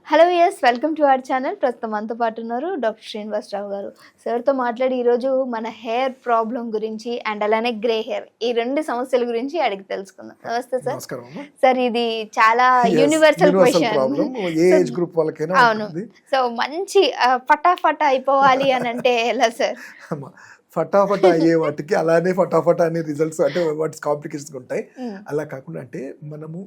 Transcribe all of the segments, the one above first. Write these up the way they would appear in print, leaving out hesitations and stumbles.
Hello yes welcome to our channel. ప్రస్తుతం మనతో పాటు ఉన్నారు డాక్టర్ శ్రీనివాసరావు గారు. సార్తో మాట్లాడి ఈరోజు మన హెయిర్ ప్రాబ్లం గురించి అండ్ అలానే గ్రే హెయిర్ ఈ రెండు సమస్యల గురించి అడిగి తెలుసుకుందాం. నమస్తే సార్. సార్ ఇది చాలా యూనివర్సల్ క్వశ్చన్. అవును. సో మంచి ఫటాఫట్ అయిపోవాలి అని అంటే ఎలా సార్? ఫటాఫట్ అయ్యే వాటికి అలానే ఫటాఫట్ అనే రిజల్ట్స్ అంటే వాటి కాంప్లికేషన్స్ ఉంటాయి. అలా కాకుండా అంటే మనము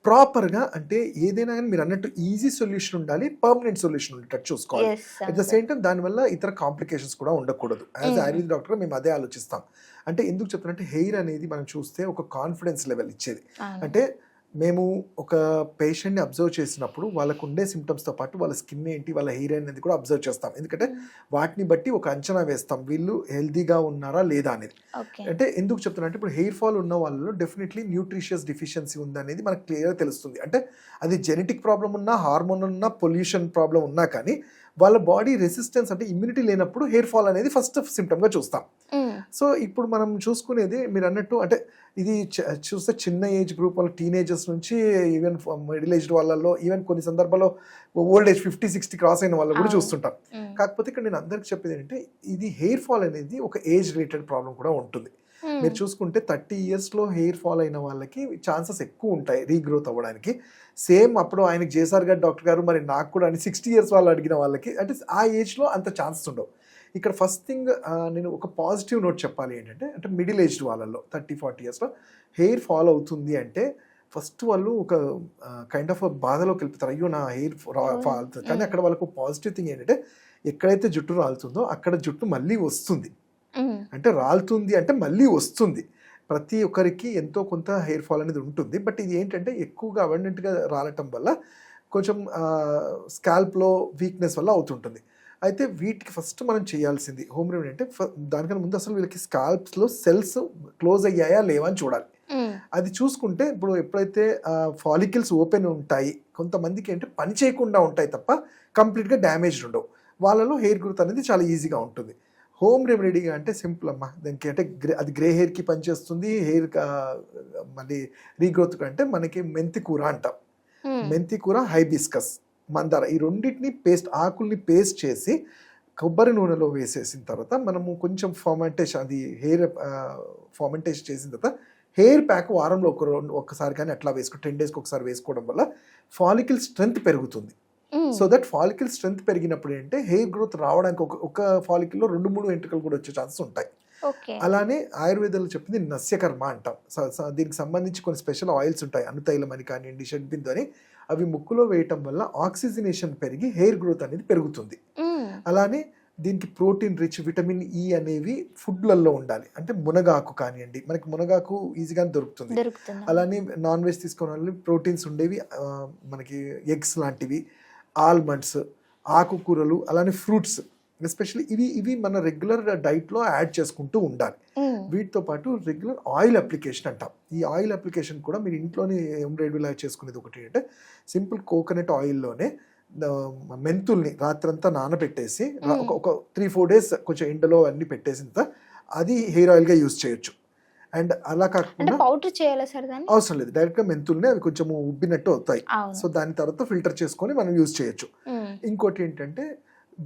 ప్రాపర్గా అంటే ఏదైనా కానీ మీరు అన్నట్టు ఈజీ సొల్యూషన్ ఉండాలి, పర్మనెంట్ సొల్యూషన్ ఉండేటట్టు చూసుకోవాలి. అట్ ద సేమ్ టైం దానివల్ల ఇతర కాంప్లికేషన్స్ కూడా ఉండకూడదు. యాజ్ ఆయుర్వేద డాక్టర్ మేము అదే ఆలోచిస్తాం. అంటే ఎందుకు చెప్తానంటే హెయిర్ అనేది మనం చూస్తే ఒక కాన్ఫిడెన్స్ లెవెల్ ఇచ్చేది. అంటే మేము ఒక పేషెంట్ని అబ్జర్వ్ చేసినప్పుడు వాళ్ళకు ఉండే సిమ్టమ్స్తో పాటు వాళ్ళ స్కిన్ ఏంటి, వాళ్ళ హెయిర్ అనేది కూడా అబ్జర్వ్ చేస్తాం. ఎందుకంటే వాటిని బట్టి ఒక అంచనా వేస్తాం వీళ్ళు హెల్తీగా ఉన్నారా లేదా అనేది. అంటే ఎందుకు చెప్తున్నా అంటే ఇప్పుడు హెయిర్ ఫాల్ ఉన్న వాళ్ళలో డెఫినెట్లీ న్యూట్రిషియస్ డిఫిషియన్సీ ఉందనేది మనకు క్లియర్గా తెలుస్తుంది. అంటే అది జెనెటిక్ ప్రాబ్లం ఉన్నా, హార్మోన్ ఉన్నా, పొల్యూషన్ ప్రాబ్లం ఉన్నా కానీ వాళ్ళ బాడీ రెసిస్టెన్స్ అంటే ఇమ్యూనిటీ లేనప్పుడు హెయిర్ ఫాల్ అనేది ఫస్ట్ సిమ్టమ్గా చూస్తాం. సో ఇప్పుడు మనం చూసుకునేది మీరు అన్నట్టు అంటే ఇది చూస్తే చిన్న ఏజ్ గ్రూప్ వాళ్ళ టీనేజర్స్ నుంచి ఈవెన్ మిడిల్ ఏజ్డ్ వాళ్ళలో ఈవెన్ కొన్ని సందర్భాల్లో ఓల్డ్ ఏజ్ 50-60 క్రాస్ అయిన వాళ్ళు కూడా చూస్తుంటాం. కాకపోతే ఇక్కడ నేను అందరికి చెప్పేది ఏంటంటే ఇది హెయిర్ ఫాల్ అనేది ఒక ఏజ్ రిలేటెడ్ ప్రాబ్లం కూడా ఉంటుంది. మీరు చూసుకుంటే 30 yearsలో హెయిర్ ఫాల్ అయిన వాళ్ళకి ఛాన్సెస్ ఎక్కువ ఉంటాయి రీగ్రోత్ అవ్వడానికి. సేమ్ అప్పుడు ఆయనకి చేశారు కదా డాక్టర్ గారు, మరి నాకు కూడా అని 60 years వాళ్ళు అడిగిన వాళ్ళకి అంటే ఆ ఏజ్లో అంత ఛాన్సెస్ ఉండవు. ఇక్కడ ఫస్ట్ థింగ్ నేను ఒక పాజిటివ్ నోట్ చెప్పాలి ఏంటంటే అంటే మిడిల్ ఏజ్డ్ వాళ్ళల్లో 30-40 yearsలో హెయిర్ ఫాల్ అవుతుంది అంటే ఫస్ట్ వాళ్ళు ఒక కైండ్ ఆఫ్ బాధలోకి వెళ్ళిపోతారు, అయ్యో నా హెయిర్ ఫాల్ అవుతుంది. కానీ అక్కడ వాళ్ళకు పాజిటివ్ థింగ్ ఏంటంటే ఎక్కడైతే జుట్టు రాలుతుందో అక్కడ జుట్టు మళ్ళీ వస్తుంది. అంటే రాలుతుంది అంటే మళ్ళీ వస్తుంది. ప్రతి ఒక్కరికి ఎంతో కొంత హెయిర్ ఫాల్ అనేది ఉంటుంది. బట్ ఇది ఏంటంటే ఎక్కువగా అబండెంట్గా రాలటం వల్ల కొంచెం స్కాల్ప్లో వీక్నెస్ వల్ల అవుతుంటుంది. అయితే వీటికి ఫస్ట్ మనం చేయాల్సింది హోమ్ రెమెడీ అంటే దానికన్నా ముందు అసలు వీళ్ళకి స్కాల్ప్స్లో సెల్స్ క్లోజ్ అయ్యాయా లేవా అని చూడాలి. అది చూసుకుంటే ఇప్పుడు ఎప్పుడైతే ఫాలికల్స్ ఓపెన్ ఉంటాయి, కొంతమందికి ఏంటంటే పని చేయకుండా ఉంటాయి తప్ప కంప్లీట్గా డ్యామేజ్డ్ ఉండవు. వాళ్ళలో హెయిర్ గ్రోత్ అనేది చాలా ఈజీగా ఉంటుంది. హోమ్ రెమెడీగా అంటే సింపుల్ అమ్మా, దానికి అంటే అది గ్రే హెయిర్కి పనిచేస్తుంది, హెయిర్ మళ్ళీ రీగ్రోత్ అంటే మనకి మెంతి కూర అంటాం. మెంతి కూర, హైబిస్కస్, మందార ఈ రెండింటిని ఆకుల్ని పేస్ట్ చేసి కొబ్బరి నూనెలో వేసేసిన తర్వాత మనము కొంచెం ఫర్మెంటేషన్ అది హెయిర్ ఫర్మెంటేషన్ చేసిన తర్వాత హెయిర్ ప్యాక్ వారంలో ఒక్కసారి కానీ అట్లా 10 daysకి ఒకసారి వేసుకోవడం వల్ల ఫాలికల్ స్ట్రెంగ్త్ పెరుగుతుంది. సో దట్ ఫాలికల్ స్ట్రెంగ్త్ పెరిగినప్పుడు ఏంటంటే హెయిర్ గ్రోత్ రావడానికి ఒక ఫాలికల్లో 2-3 వెంట్రుకలు కూడా వచ్చే ఛాన్సెస్ ఉంటాయి. అలానే ఆయుర్వేదంలో చెప్పింది నస్యకర్మ అంటాం. దీనికి సంబంధించి కొన్ని స్పెషల్ ఆయిల్స్ ఉంటాయి, అనుతైలం అని కానివ్వండి, షడ్బిందు అని. అవి ముక్కులో వేయటం వల్ల ఆక్సిజనేషన్ పెరిగి హెయిర్ గ్రోత్ అనేది పెరుగుతుంది. అలానే దీనికి ప్రోటీన్ రిచ్, విటమిన్ ఈ అనేవి ఫుడ్లలో ఉండాలి. అంటే మునగాకు కానివ్వండి, మనకి మునగాకు ఈజీగా దొరుకుతుంది. అలానే నాన్ వెజ్ తీసుకునే వాళ్ళు ప్రోటీన్స్ ఉండేవి మనకి ఎగ్స్ లాంటివి, ఆల్మండ్స్, ఆకుకూరలు, అలానే ఫ్రూట్స్ ఎస్పెషల్లీ ఇవి మన రెగ్యులర్ డైట్లో యాడ్ చేసుకుంటూ ఉండాలి. వీటితో పాటు రెగ్యులర్ ఆయిల్ అప్లికేషన్ అంటాం. ఈ ఆయిల్ అప్లికేషన్ కూడా మీరు ఇంట్లోనే రెగ్యులర్ చేసుకునేది ఒకటి అంటే సింపుల్ కోకోనట్ ఆయిల్లోనే మెంతుల్ని రాత్రంతా నానబెట్టేసి ఒక 3-4 days కొంచెం ఎండలో అన్ని పెట్టేసిన తర్వాత అది హెయిర్ ఆయిల్గా యూజ్ చేయొచ్చు. అండ్ అలా కాకుండా పౌడర్ చేయాలా సార్? అవసరం లేదు, డైరెక్ట్గా మెంతుల్ని అవి కొంచెం ఉబ్బినట్టు అవుతాయి. సో దాని తర్వాత ఫిల్టర్ చేసుకొని మనం యూజ్ చేయొచ్చు. ఇంకోటి ఏంటంటే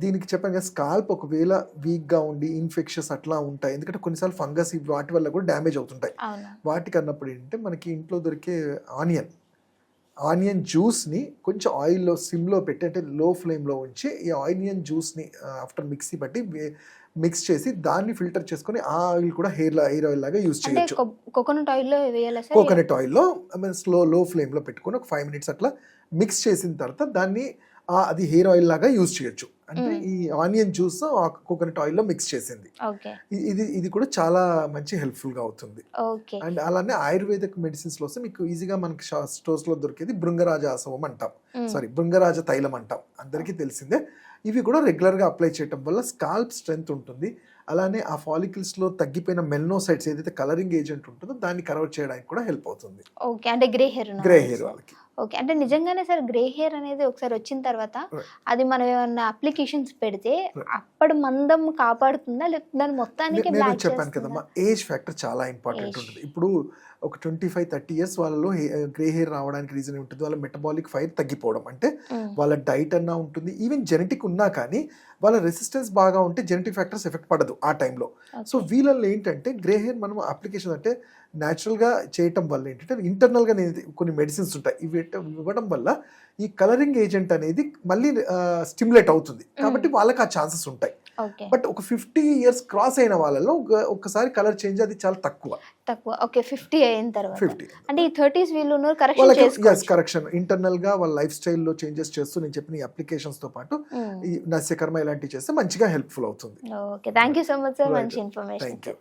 దీనికి చెప్పాను కదా, స్కాల్ప్ ఒకవేళ వీక్గా ఉండి ఇన్ఫెక్షన్స్ అట్లా ఉంటాయి, ఎందుకంటే కొన్నిసార్లు ఫంగస్ వాటి వల్ల కూడా డ్యామేజ్ అవుతుంటాయి. వాటికి అన్నప్పుడు ఏంటంటే మనకి ఇంట్లో దొరికే ఆనియన్ జ్యూస్ని కొంచెం ఆయిల్లో సిమ్లో పెట్టి అంటే లో ఫ్లేమ్లో ఉంచి ఈ ఆనియన్ జ్యూస్ని ఆఫ్టర్ మిక్సీ బట్టి మిక్స్ చేసి దాన్ని ఫిల్టర్ చేసుకొని ఆ ఆయిల్ కూడా హెయిర్ ఆయిల్ లాగా యూజ్ చేయొచ్చు. కోకోనట్ ఆయిల్లో కోకోనట్ ఆయిల్లో లో ఫ్లేమ్లో పెట్టుకొని ఒక 5 minutes అట్లా మిక్స్ చేసిన తర్వాత దాన్ని అది హెయిర్ ఆయిల్ లాగా యూజ్ చేయొచ్చు. అంటే ఈ ఆనియన్ జ్యూస్ కోకోనట్ ఆయిల్లో మిక్స్ చేసింది. ఇది కూడా చాలా మంచి హెల్ప్ఫుల్గా అవుతుంది. అండ్ అలానే ఆయుర్వేదిక్ మెడిసిన్స్లో వస్తే మీకు ఈజీగా మనకి స్టోర్స్లో దొరికేది భృంగరాజ ఆసవం అంటాం, భృంగరాజ తైలం అంటాం, అందరికీ తెలిసిందే. ఇవి కూడా రెగ్యులర్గా అప్లై చేయటం వల్ల స్కాల్ప్ స్ట్రెంగ్త్ ఉంటుంది. అలానే ఆ ఫాలికల్స్లో తగ్గిపోయిన మెల్నోసైట్స్ ఏదైతే కలరింగ్ ఏజెంట్ ఉంటుందో దాన్ని కవర్ చేయడానికి కూడా హెల్ప్ అవుతుంది ఓకే, అంటే గ్రే హెయిర్ గ్రే హెయిర్ వాళ్ళకి. ఓకే, అంటే నిజంగానే సార్ గ్రే హెయిర్ అనేది ఒకసారి వచ్చిన తర్వాత అది మనం ఏమన్నా అప్లికేషన్స్ పెడితే అప్పటి మందం కాపాడుతుందా లేకపోతే దాని మొత్తానికి నేను బ్లాక్ చెప్పాను కదమ్మా, ఏజ్ ఫ్యాక్టర్ చాలా ఇంపార్టెంట్ ఉంటుంది. ఇప్పుడు ఒక 25-30 ఇయర్స్ వాళ్ళలో గ్రే హెయిర్ రావడానికి రీజన్ ఉంటుంది వాళ్ళ మెటబాలిక్ ఫైర్ తగ్గిపోవడం, అంటే వాళ్ళ డైట్ అన్నా ఉంటుంది, ఈవెన్ జెనెటిక్ ఉన్నా కానీ వాళ్ళ రెసిస్టెన్స్ బాగా ఉంటే జెనెటిక్ ఫ్యాక్టర్స్ ఎఫెక్ట్ పడదు ఆ టైంలో. సో వీళ్ళల్లో ఏంటంటే గ్రే హెయిర్ మనం అప్లికేషన్ అంటే న్యాచురల్గా చేయటం వల్ల ఏంటంటే ఇంటర్నల్గా కొన్ని మెడిసిన్స్ ఉంటాయి, ఇవి ఇవ్వడం వల్ల ఈ కలరింగ్ ఏజెంట్ అనేది మళ్ళీ స్టిమ్యులేట్ అవుతుంది, కాబట్టి వాళ్ళకి ఆ ఛాన్సెస్ ఉంటాయి. బట్ ఒక 50 ఇయర్స్ క్రాస్ అయిన వాళ్ళలో ఒక్కసారి కలర్ చేంజ్ అది చాలా తక్కువ. ఓకే, 50 అయిన తర్వాత 50 అంటే ఈ 30s వీళ్ళు కరెక్షన్ ఇంటర్నల్ గా వాళ్ళ లైఫ్ స్టైల్లో చేంజెస్ చేస్తూ నేను చెప్పిన ఈ అప్లికేషన్స్ తో పాటు ఈ నస్యకర్మ ఇలాంటివి చేస్తే మంచిగా హెల్ప్ఫుల్ అవుతుంది. Okay, thank you so much sir, మంచి ఇన్ఫర్మేషన్. Thank you.